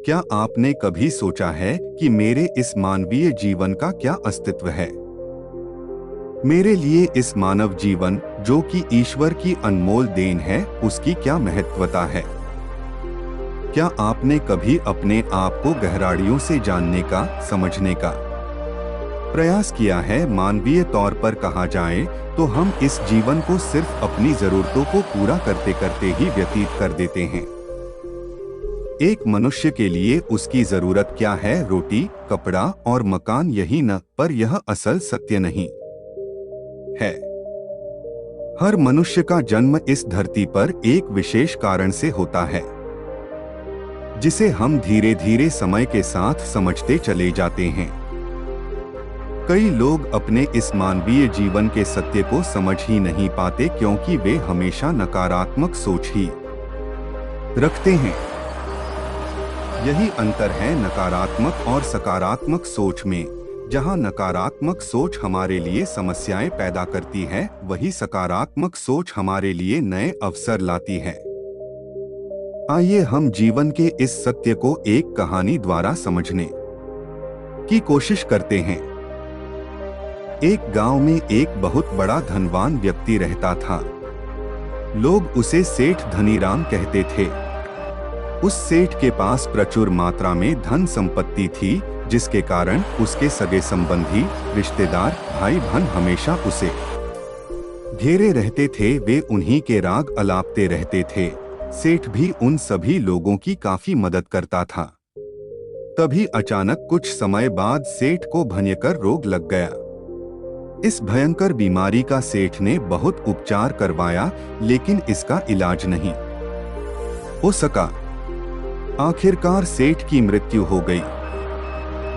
क्या आपने कभी सोचा है कि मेरे इस मानवीय जीवन का क्या अस्तित्व है? मेरे लिए इस मानव जीवन, जो कि ईश्वर की अनमोल देन है, उसकी क्या महत्वता है? क्या आपने कभी अपने आप को गहराइयों से जानने का, समझने का प्रयास किया है? मानवीय तौर पर कहा जाए तो हम इस जीवन को सिर्फ अपनी जरूरतों को पूरा करते करते ही व्यतीत कर देते हैं। एक मनुष्य के लिए उसकी जरूरत क्या है? रोटी, कपड़ा और मकान, यही न? पर यह असल सत्य नहीं है। हर मनुष्य का जन्म इस धरती पर एक विशेष कारण से होता है, जिसे हम धीरे धीरे समय के साथ समझते चले जाते हैं। कई लोग अपने इस मानवीय जीवन के सत्य को समझ ही नहीं पाते, क्योंकि वे हमेशा नकारात्मक सोच ही रखते हैं। यही अंतर है नकारात्मक और सकारात्मक सोच में। जहां नकारात्मक सोच हमारे लिए समस्याएं पैदा करती है, वही सकारात्मक सोच हमारे लिए नए अवसर लाती है। आइए हम जीवन के इस सत्य को एक कहानी द्वारा समझने की कोशिश करते हैं। एक गांव में एक बहुत बड़ा धनवान व्यक्ति रहता था। लोग उसे सेठ धनीराम कहते थे। उस सेठ के पास प्रचुर मात्रा में धन संपत्ति थी, जिसके कारण उसके सगे संबंधी, रिश्तेदार, भाई बहन हमेशा उसे घेरे रहते थे। वे उन्हीं के राग अलापते रहते थे। सेठ भी उन सभी लोगों की काफी मदद करता था। तभी अचानक कुछ समय बाद सेठ को भयंकर रोग लग गया। इस भयंकर बीमारी का सेठ ने बहुत उपचार करवाया, लेकिन इसका इलाज नहीं हो सका। आखिरकार सेठ की मृत्यु हो गई।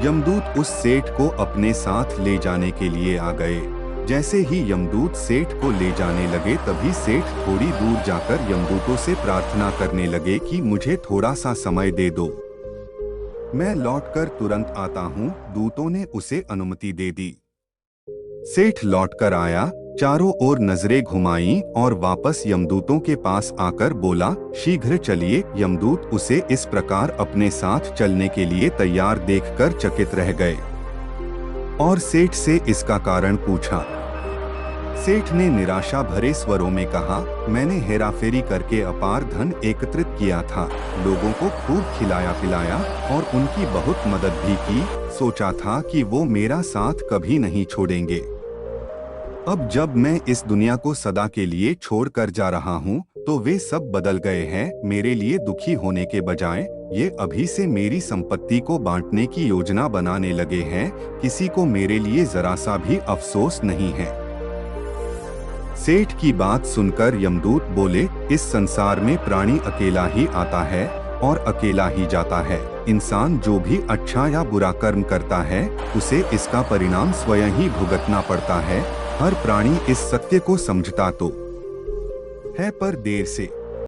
यमदूत उस सेठ को अपने साथ ले जाने के लिए आ गए। जैसे ही यमदूत सेठ को ले जाने लगे, तभी सेठ थोड़ी दूर जाकर यमदूतों से प्रार्थना करने लगे कि मुझे थोड़ा सा समय दे दो, मैं लौटकर तुरंत आता हूँ। दूतों ने उसे अनुमति दे दी। सेठ लौटकर आया, चारों ओर नजरें घुमाईं और वापस यमदूतों के पास आकर बोला, शीघ्र चलिए। यमदूत उसे इस प्रकार अपने साथ चलने के लिए तैयार देखकर चकित रह गए और सेठ से इसका कारण पूछा। सेठ ने निराशा भरे स्वरों में कहा, मैंने हेराफेरी करके अपार धन एकत्रित किया था, लोगों को खूब खिलाया पिलाया और उनकी बहुत मदद भी की। सोचा था कि वो मेरा साथ कभी नहीं छोड़ेंगे। अब जब मैं इस दुनिया को सदा के लिए छोड़कर जा रहा हूँ, तो वे सब बदल गए हैं। मेरे लिए दुखी होने के बजाय ये अभी से मेरी संपत्ति को बांटने की योजना बनाने लगे हैं। किसी को मेरे लिए जरा सा भी अफसोस नहीं है। सेठ की बात सुनकर यमदूत बोले, इस संसार में प्राणी अकेला ही आता है और अकेला ही जाता है। इंसान जो भी अच्छा या बुरा कर्म करता है, उसे इसका परिणाम स्वयं ही भुगतना पड़ता है। हर प्राणी इस सत्य को समझता तो है, पर देर से।